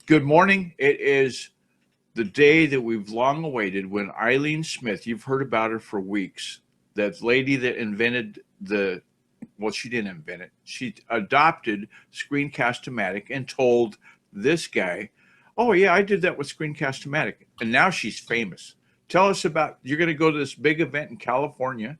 Good morning. It is the day that we've long awaited when Eileen Smith, you've heard about her for weeks, that lady that invented well, she didn't invent it. She adopted Screencast-O-Matic and told this guy, oh, yeah, I did that with Screencast-O-Matic. And now she's famous. Tell us about, you're going to go to this big event in California.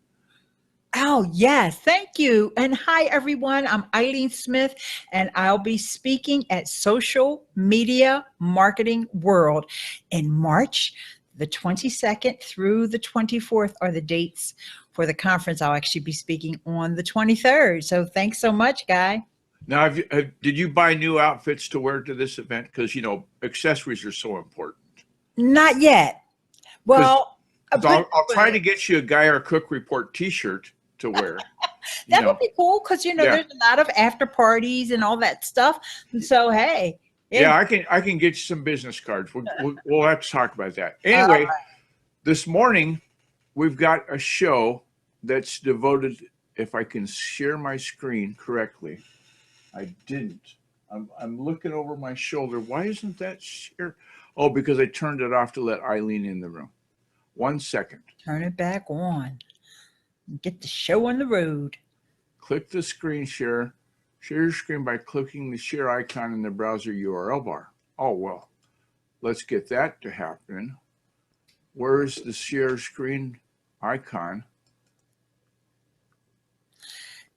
Oh, yes. Thank you. And hi, everyone. I'm Eileen Smith, and I'll be speaking at Social Media Marketing World in March. The 22nd through the 24th are the dates for the conference. I'll actually be speaking on the 23rd. So thanks so much, Guy. Now, did you buy new outfits to wear to this event? Because, accessories are so important. Not yet. Well, I'll try to get you a Guy or Cook Report T-shirt to wear. That would be cool because there's a lot of after parties and all that stuff. And so hey, yeah, I can get you some business cards. We'll have to talk about that. Anyway, this morning we've got a show that's devoted. If I can share my screen correctly, I didn't. I'm looking over my shoulder. Why isn't that share? Oh, because I turned it off to let Eileen in the room. 1 second. Turn it back on. Get the show on the road. Click the screen share. Share your screen by clicking the share icon in the browser URL bar. Oh, well, let's get that to happen. Where's the share screen icon?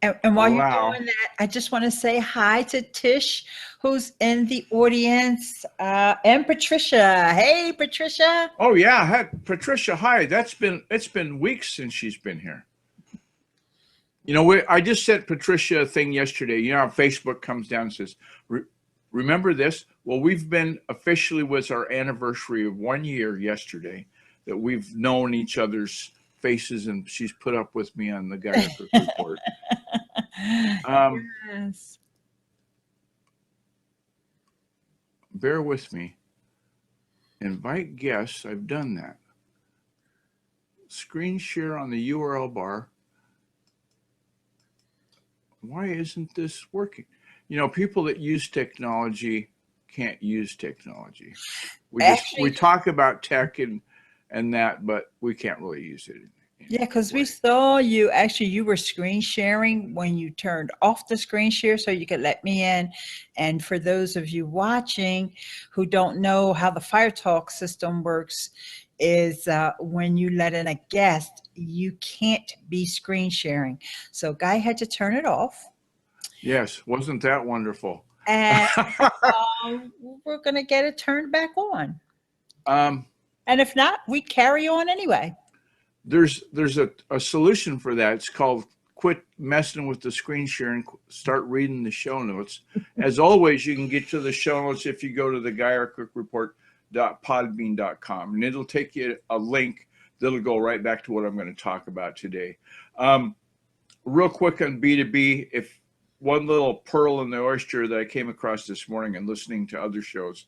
And while you're doing that, I just want to say hi to Tish, who's in the audience, and Patricia. Hey, Patricia. Oh yeah, Patricia. Hi. It's been weeks since she's been here. I just sent Patricia a thing yesterday. How Facebook comes down and says, remember this? Well, we've been officially was our anniversary of 1 year yesterday that we've known each other's faces, and she's put up with me on the Guy Report. Yes. Bear with me. Invite guests. I've done that. Screen share on the URL bar. Why isn't this working? People that use technology can't use technology. We talk about tech and that, but we can't really use it. Yeah, because we saw you were screen sharing when you turned off the screen share so you could let me in. And for those of you watching who don't know how the Fire Talk system works, is when you let in a guest, you can't be screen sharing. So Guy had to turn it off. Yes, wasn't that wonderful? And we're going to get it turned back on. And if not, we carry on anyway. There's a solution for that. It's called quit messing with the screen share and start reading the show notes. As always, you can get to the show notes if you go to the guyercookreport.podbean.com, and it'll take you a link that'll go right back to what I'm going to talk about today. Real quick on B2B, if one little pearl in the oyster that I came across this morning and listening to other shows,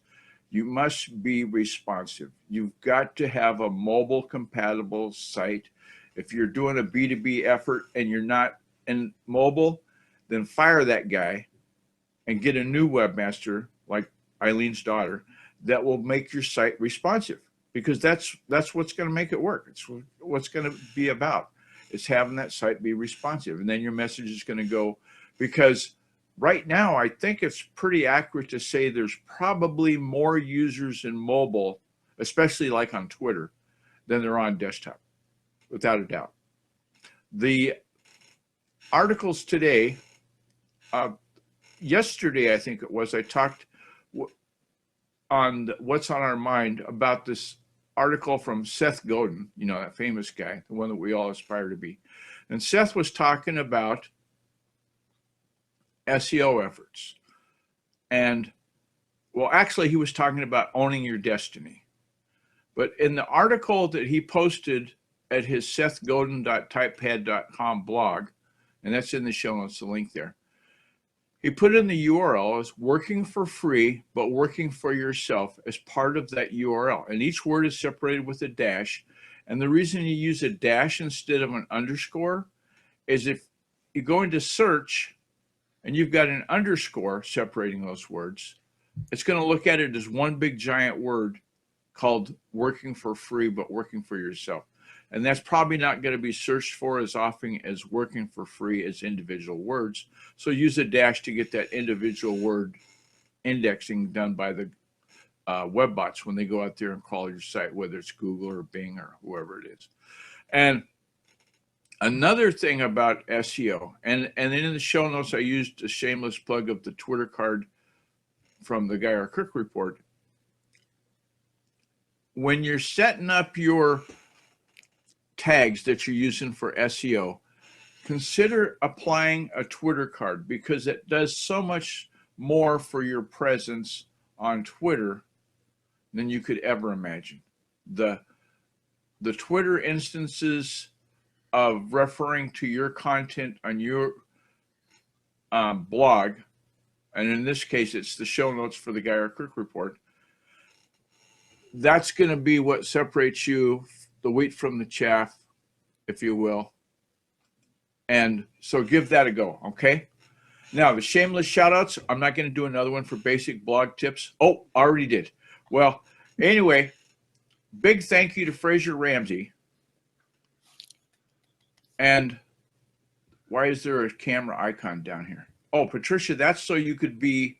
you must be responsive. You've got to have a mobile compatible site. If you're doing a B2B effort and you're not in mobile, then fire that guy and get a new webmaster like Eileen's daughter that will make your site responsive, because that's what's going to make it work. It's what's going to be about. It's having that site be responsive, and then your message is going to go, because right now, I think it's pretty accurate to say there's probably more users in mobile, especially like on Twitter, than there are on desktop, without a doubt. The articles today, yesterday, I think it was, I talked on What's on Our Mind about this article from Seth Godin, that famous guy, the one that we all aspire to be. And Seth was talking about SEO efforts. And, well, actually, he was talking about owning your destiny. But in the article that he posted at his sethgodin.typepad.com blog, and that's in the show notes, the link there, he put in the URL as working for free, but working for yourself as part of that URL. And each word is separated with a dash. And the reason you use a dash instead of an underscore is if you go into search and you've got an underscore separating those words, it's going to look at it as one big giant word called working for free, but working for yourself. And that's probably not going to be searched for as often as working for free as individual words. So use a dash to get that individual word indexing done by the web bots when they go out there and crawl your site, whether it's Google or Bing or whoever it is. And another thing about SEO, and in the show notes, I used a shameless plug of the Twitter card from the Guy Kirk report. When you're setting up your tags that you're using for SEO, consider applying a Twitter card because it does so much more for your presence on Twitter than you could ever imagine. The Twitter instances of referring to your content on your blog, and in this case, it's the show notes for the Guy Kirk report. That's going to be what separates you, the wheat from the chaff, if you will. And so give that a go, okay? Now, the shameless shout outs, I'm not going to do another one for basic blog tips. Oh, I already did. Well, anyway, big thank you to Fraser Ramsey. And why is there a camera icon down here? Oh, Patricia, that's so you could be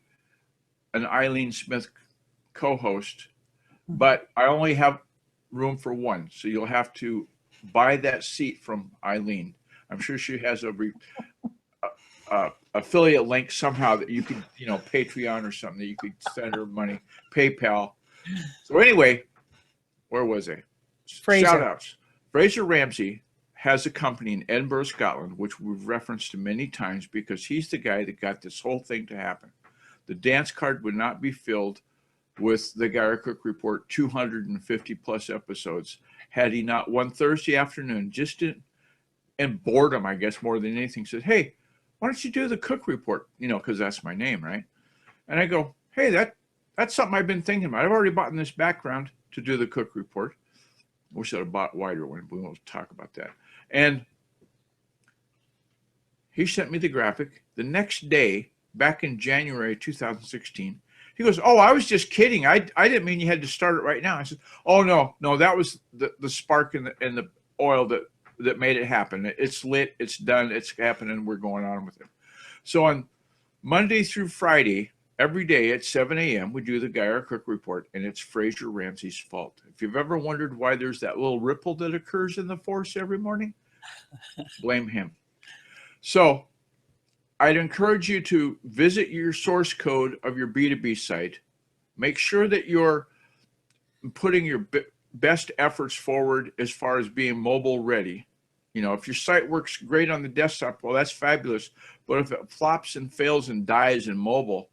an Eileen Smith co-host, but I only have room for one. So you'll have to buy that seat from Eileen. I'm sure she has a affiliate link somehow that you could, Patreon or something that you could send her money, PayPal. So anyway, where was I? Shout outs. Fraser Ramsey has a company in Edinburgh, Scotland, which we've referenced to many times because he's the guy that got this whole thing to happen. The dance card would not be filled with the Guy Kirk Report 250 plus episodes had he not one Thursday afternoon, just in boredom, I guess, more than anything, said, hey, why don't you do the Cook Report? Because that's my name, right? And I go, hey, that's something I've been thinking about. I've already bought in this background to do the Cook Report. Wish I'd have bought a wider one, but we won't talk about that. And he sent me the graphic. The next day, back in January 2016, he goes, oh, I was just kidding. I didn't mean you had to start it right now. I said, oh, no, that was the spark and the oil that made it happen. It's lit, it's done, it's happening, we're going on with it. So on Monday through Friday, every day at 7 a.m., we do the Guy Kirk Report, and it's Fraser Ramsey's fault. If you've ever wondered why there's that little ripple that occurs in the force every morning, blame him. So I'd encourage you to visit your source code of your B2B site. Make sure that you're putting your best efforts forward as far as being mobile ready. If your site works great on the desktop, well, that's fabulous. But if it flops and fails and dies in mobile,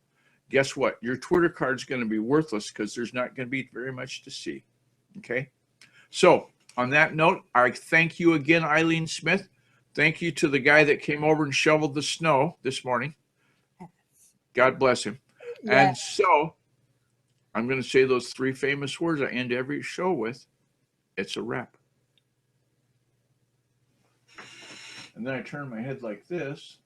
guess what? Your Twitter card's going to be worthless because there's not going to be very much to see. Okay? So on that note, I thank you again, Eileen Smith. Thank you to the guy that came over and shoveled the snow this morning. God bless him. Yeah. And so I'm going to say those three famous words I end every show with. It's a wrap. And then I turn my head like this.